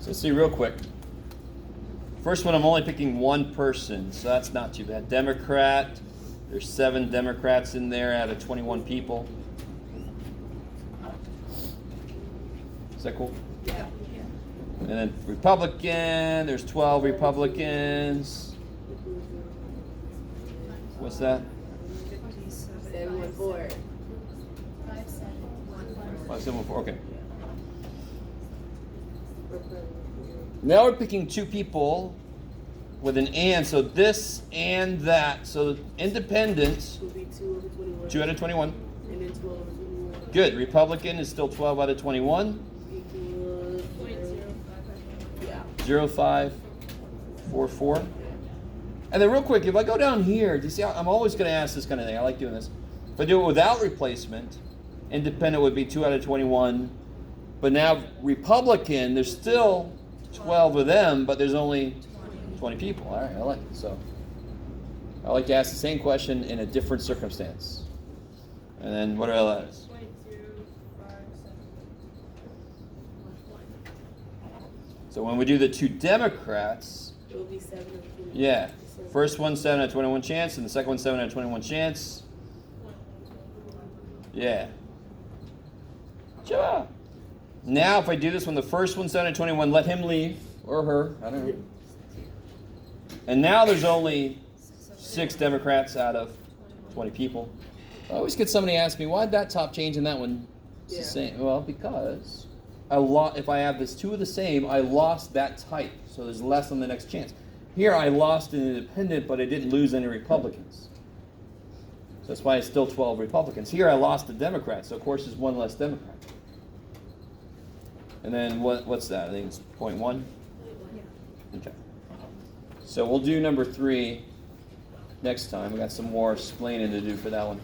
So let's see real quick. First one, I'm only picking one person, so that's not too bad. Democrat, there's 7 Democrats in there out of 21 people. Is that cool? Yeah. And then Republican, there's 12 Republicans. What's that? 714. 5714, okay. Now we're picking 2 people with an and, so this and that. So independent, Will be 2 over 21. 2 out of 21. And then 12 over 21. Good. Republican is still 12 out of 21. Equals. Yeah. 0544. And then real quick, if I go down here, do you see how I'm always going to ask this kind of thing. I like doing this. If I do it without replacement, independent would be 2 out of 21. But now Republican, there's still 12 of them, but there's only 20 people. All right, I like it. So I like to ask the same question in a different circumstance. And then what are the letters? 22, 5, 7. So when we do the 2 Democrats, It will be 7 over 21. yeah, first one 7 out of 21 chance, and the second one 7 out of 21 chance. Yeah. Sure. Now, if I do this one, the first one 7 out of 21, let him leave or her. I don't know. And now there's only 6 Democrats out of 20 people. I always get somebody ask me, why did that top change and that one it's the same? Well, because if I have this 2 of the same, I lost that type, so there's less on the next chance. Here, I lost an independent, but I didn't lose any Republicans. So that's why it's still 12 Republicans. Here, I lost a Democrat, so of course there's 1 less Democrat. And then what's that? I think it's 0.1. Okay. So we'll do number 3 next time. We got some more explaining to do for that one.